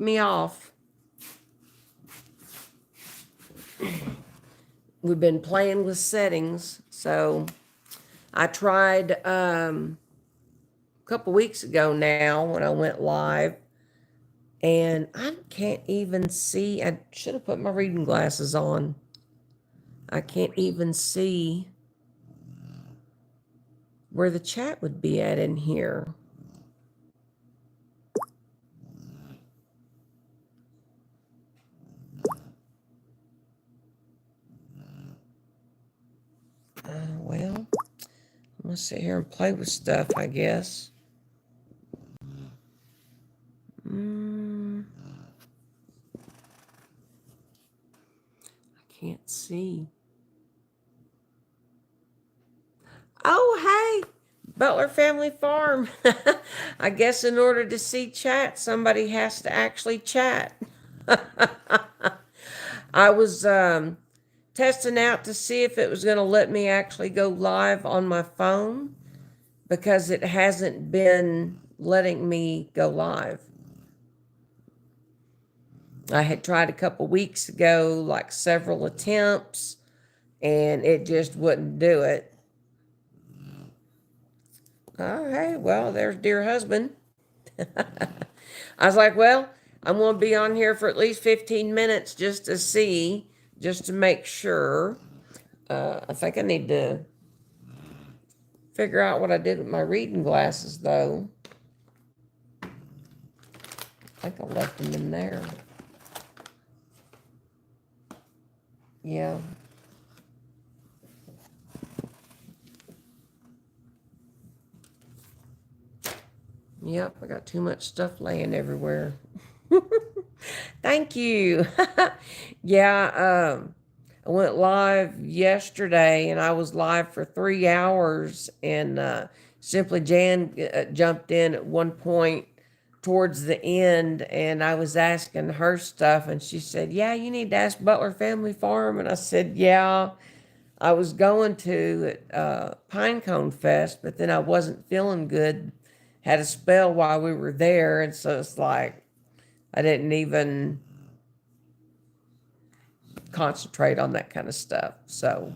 me off. We've been playing with settings. So I tried a couple weeks ago now when I went live, and I can't even see. I should have put my reading glasses on. I can't even see where the chat would be at in here. Well, I'm gonna sit here and play with stuff, I guess. I can't see. Oh, hey, Butler Family Farm. I guess in order to see chat, somebody has to actually chat. I was testing out to see if it was going to let me actually go live on my phone because it hasn't been letting me go live. I had tried a couple weeks ago, like several attempts, and it just wouldn't do it. Oh, hey, well, there's dear husband. I was like, well, I'm going to be on here for at least 15 minutes just to see, just to make sure. I think I need to figure out what I did with my reading glasses, though. I think I left them in there. Yeah. Yep, I got too much stuff laying everywhere. Thank you. Yeah, I went live yesterday and I was live for 3 hours, and Simply Jan jumped in at one point towards the end, and I was asking her stuff, and she said, yeah, you need to ask Butler Family Farm. And I said, yeah, I was going to at Pinecone Fest, but then I wasn't feeling good. Had a spell while we were there, and so it's like I didn't even concentrate on that kind of stuff. So,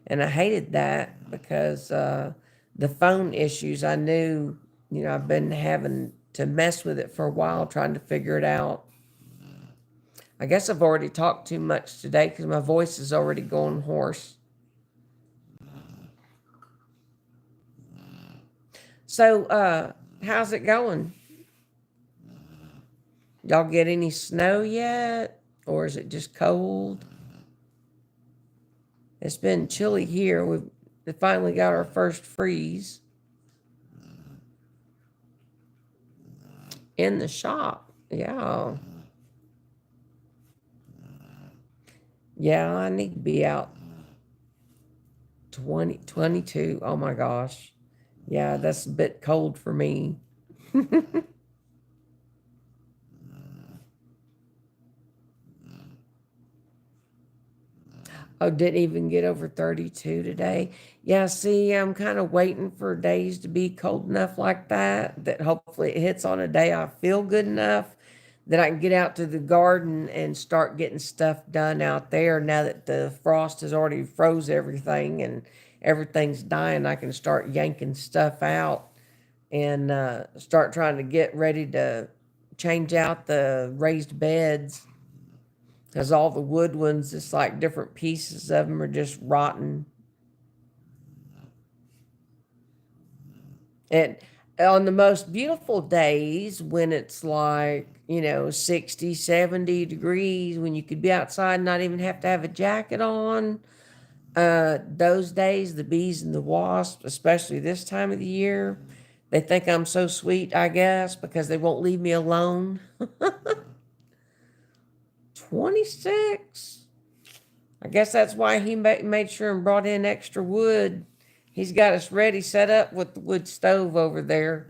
and I hated that because the phone issues, I knew, I've been having to mess with it for a while trying to figure it out. I guess I've already talked too much today because my voice is already going hoarse. So, how's it going? Y'all get any snow yet? Or is it just cold? It's been chilly here. We finally got our first freeze in the shop. Yeah. Yeah, I need to be out 2022. Oh my gosh. Yeah, that's a bit cold for me. Oh, didn't even get over 32 today. Yeah, see, I'm kind of waiting for days to be cold enough like that, that hopefully it hits on a day I feel good enough that I can get out to the garden and start getting stuff done out there. Now that the frost has already froze everything and everything's dying, I can start yanking stuff out and start trying to get ready to change out the raised beds because all the wood ones, it's like different pieces of them are just rotten. And on the most beautiful days, when it's like, 60, 70 degrees, when you could be outside and not even have to have a jacket on, those days, the bees and the wasps, especially this time of the year, they think I'm so sweet, I guess, because they won't leave me alone. 26. I guess that's why he made sure and brought in extra wood. He's got us ready, set up with the wood stove over there.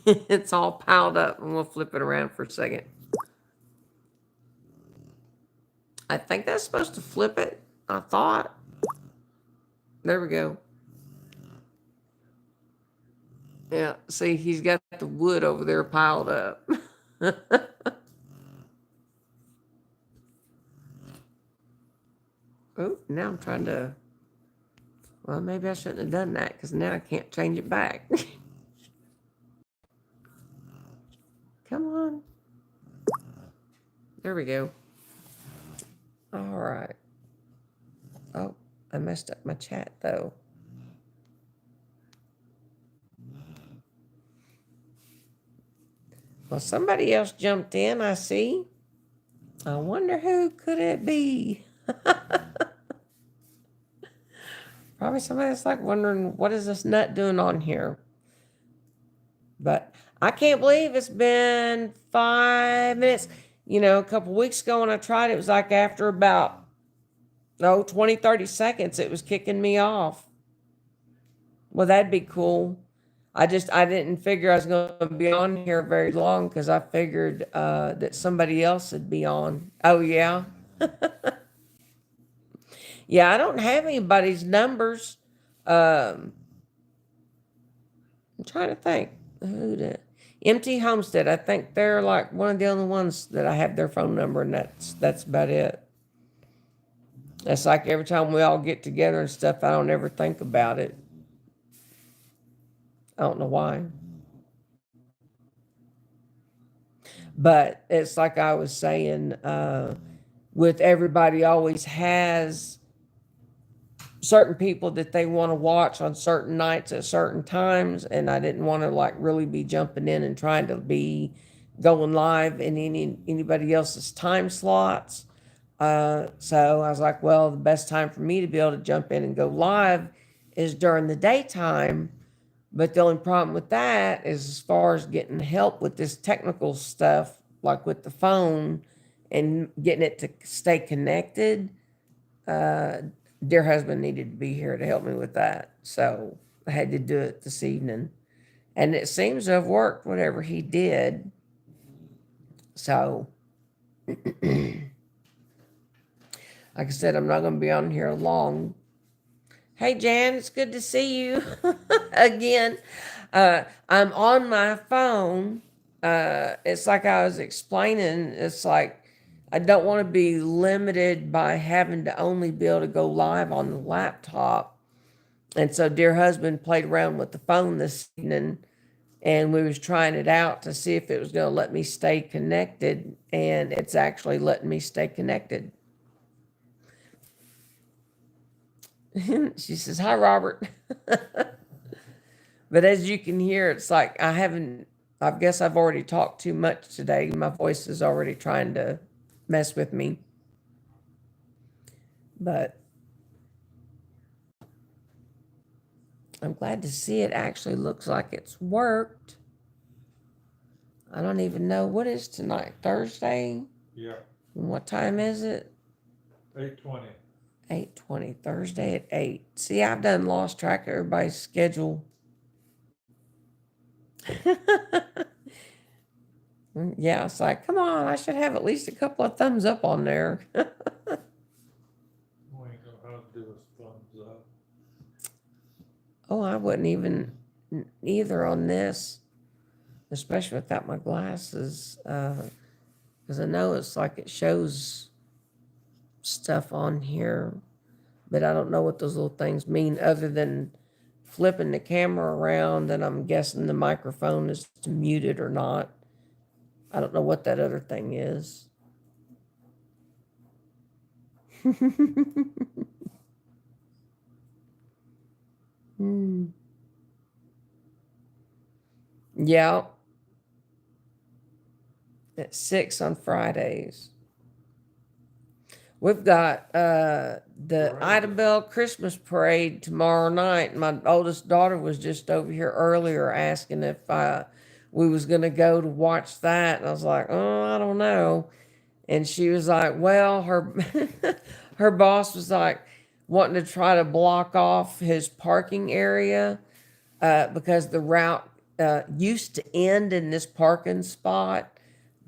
It's all piled up, and we'll flip it around for a second. I think that's supposed to flip it. I thought. There we go. Yeah, see, he's got the wood over there piled up. Oh, now I'm trying to. Well, maybe I shouldn't have done that because now I can't change it back. Come on. There we go. All right. Oh, I messed up my chat though. Well, somebody else jumped in, I see. I wonder who could it be? Probably somebody that's like wondering, what is this nut doing on here? But I can't believe it's been 5 minutes. You know, a couple weeks ago when I tried, it was like after about, 20, 30 seconds, it was kicking me off. Well, that'd be cool. I didn't figure I was going to be on here very long because I figured that somebody else would be on. Oh, yeah. Yeah, I don't have anybody's numbers. Um, I'm trying to think. Who did? Okie Homestead. I think they're like one of the only ones that I have their phone number, and that's about it. It's like every time we all get together and stuff, I don't ever think about it. I don't know why. But it's like I was saying, with everybody always has certain people that they want to watch on certain nights at certain times, and I didn't want to like really be jumping in and trying to be going live in anybody else's time slots. So I was like, well, the best time for me to be able to jump in and go live is during the daytime. But the only problem with that is as far as getting help with this technical stuff, like with the phone and getting it to stay connected. Dear husband needed to be here to help me with that. So I had to do it this evening. And it seems to have worked, whatever he did. So, like I said, I'm not going to be on here long. Hey, Jan, it's good to see you again. I'm on my phone. It's like I was explaining, it's like I don't want to be limited by having to only be able to go live on the laptop. And so dear husband played around with the phone this evening, and we was trying it out to see if it was going to let me stay connected, and it's actually letting me stay connected. She says, hi, Robert. But as you can hear, it's like I guess I've already talked too much today. My voice is already trying to mess with me. But I'm glad to see it actually looks like it's worked. I don't even know what is tonight, Thursday? Yeah, And what time is it? 8:20. 8:20, Thursday at 8. See, I've done lost track of everybody's schedule. Yeah, it's like, come on, I should have at least a couple of thumbs up on there. We ain't gonna have to do a thumbs up. Oh, I wouldn't even either on this, especially without my glasses, because I know it's like it shows stuff on here, but I don't know what those little things mean other than flipping the camera around, and I'm guessing the microphone is muted or not. I don't know what that other thing is. Yeah, at 6 on Fridays. We've got the Idabel Christmas parade tomorrow night. My oldest daughter was just over here earlier asking if we was going to go to watch that. And I was like, oh, I don't know. And she was like, well, her her boss was like wanting to try to block off his parking area because the route used to end in this parking spot,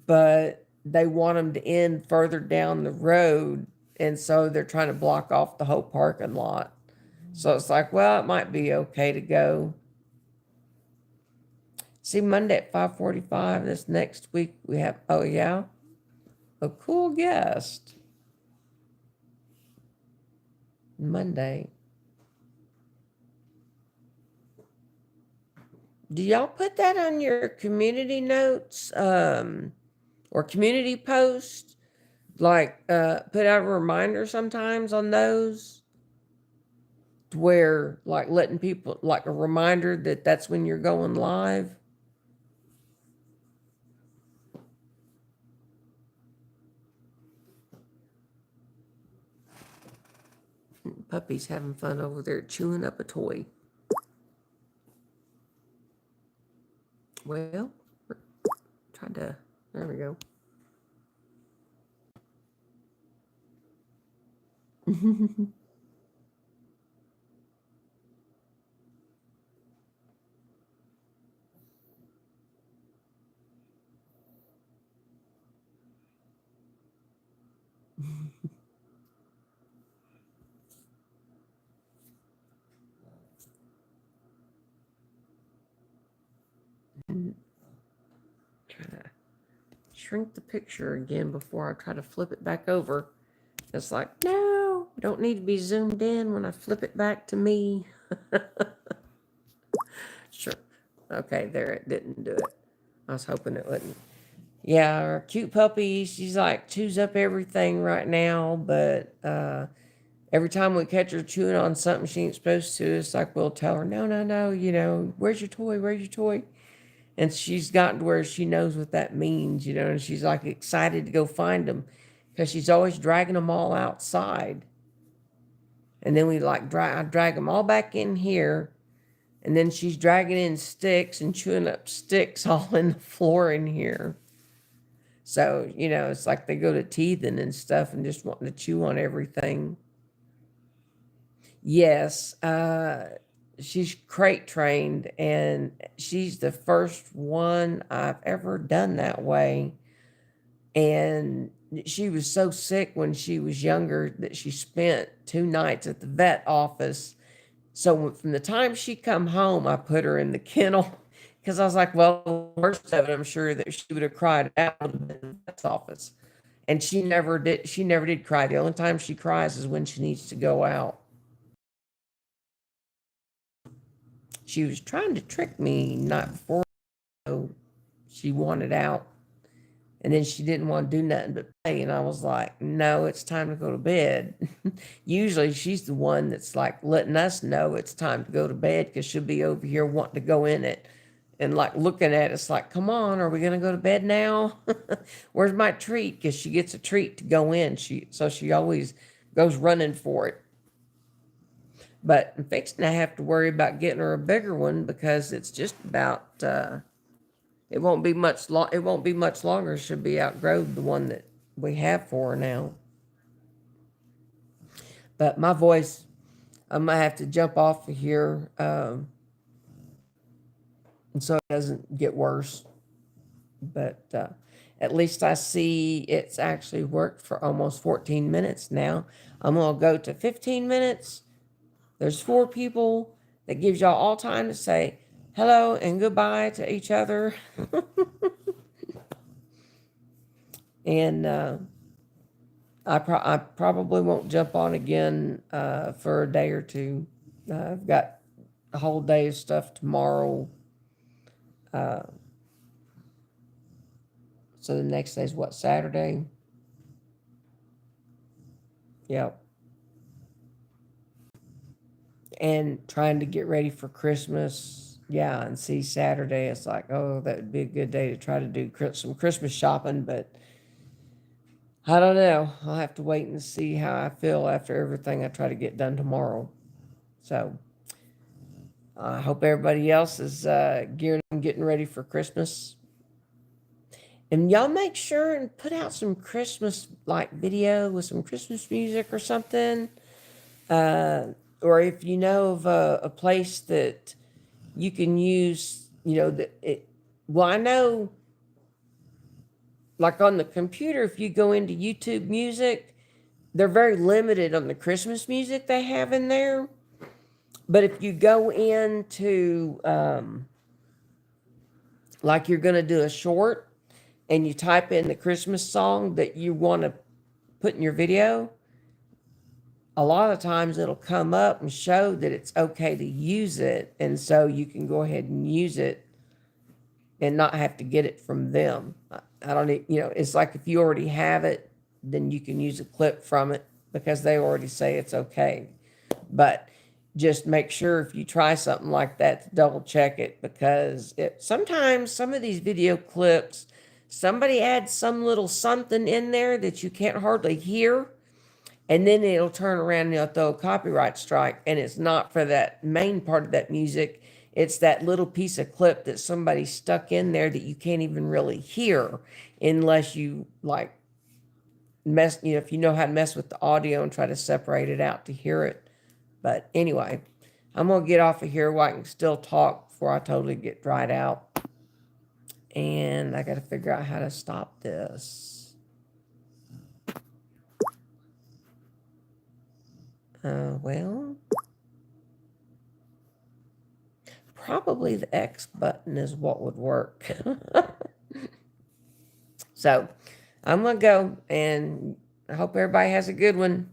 but they want them to end further down the road, and so they're trying to block off the whole parking lot. So it's like, well, it might be okay to go. See, Monday at 5:45. This next week we have, oh yeah, a cool guest. Monday. Do y'all put that on your community notes or community post? Like put out a reminder sometimes on those to where like letting people like a reminder that that's when you're going live. Puppy's having fun over there chewing up a toy. Well, we're trying to, there we go. Try to shrink the picture again before I try to flip it back over. It's like, no, we don't need to be zoomed in when I flip it back to me. Sure. Okay, there, it didn't do it. I was hoping it wouldn't. Yeah, our cute puppy, she's like chews up everything right now, but every time we catch her chewing on something she ain't supposed to, it's like we'll tell her, no, no, no, where's your toy? Where's your toy? And she's gotten to where she knows what that means, and she's like excited to go find them because she's always dragging them all outside. And then we like I drag them all back in here, and then she's dragging in sticks and chewing up sticks all in the floor in here. So, it's like they go to teething and stuff and just wanting to chew on everything. Yes, she's crate trained, and she's the first one I've ever done that way. And she was so sick when she was younger that she spent 2 nights at the vet office. So from the time she come home, I put her in the kennel because I was like, well, the worst of it, I'm sure that she would have cried out in the vet's office. And she never did. She never did cry. The only time she cries is when she needs to go out. She was trying to trick me night before, so she wanted out. And then she didn't want to do nothing but play. And I was like, no, it's time to go to bed. Usually she's the one that's like letting us know it's time to go to bed because she'll be over here wanting to go in it and like looking at us like, come on, are we going to go to bed now? Where's my treat? Because she gets a treat to go in. So she always goes running for it. But I'm fixing to have to worry about getting her a bigger one because it's just about, it won't be much longer. She'll be outgrown the one that we have for her now. But my voice, I might have to jump off of here, and so it doesn't get worse. But at least I see it's actually worked for almost 14 minutes now. I'm gonna go to 15 minutes. There's 4 people. That gives y'all all time to say hello and goodbye to each other. And I probably won't jump on again for a day or two. I've got a whole day of stuff tomorrow. So the next day is what, Saturday? Yep. And trying to get ready for Christmas. Yeah, and see Saturday, it's like, oh, that would be a good day to try to do some Christmas shopping, but I don't know. I'll have to wait and see how I feel after everything I try to get done tomorrow. So I hope everybody else is gearing up and getting ready for Christmas. And y'all make sure and put out some Christmas like video with some Christmas music or something. Or if you know of a place that you can use, well, I know like on the computer, if you go into YouTube Music, they're very limited on the Christmas music they have in there. But if you go into like you're going to do a short and you type in the Christmas song that you want to put in your video, a lot of times it'll come up and show that it's okay to use it. And so you can go ahead and use it and not have to get it from them. I don't need, it's like if you already have it, then you can use a clip from it because they already say it's okay. But just make sure if you try something like that to double check it, because sometimes some of these video clips, somebody adds some little something in there that you can't hardly hear, and then it'll turn around and they'll throw a copyright strike, and it's not for that main part of that music. It's that little piece of clip that somebody stuck in there that you can't even really hear unless you like mess, if you know how to mess with the audio and try to separate it out to hear it. But anyway, I'm going to get off of here while I can still talk before I totally get dried out. And I got to figure out how to stop this. Well, probably the X button is what would work. So I'm going to go, and I hope everybody has a good one.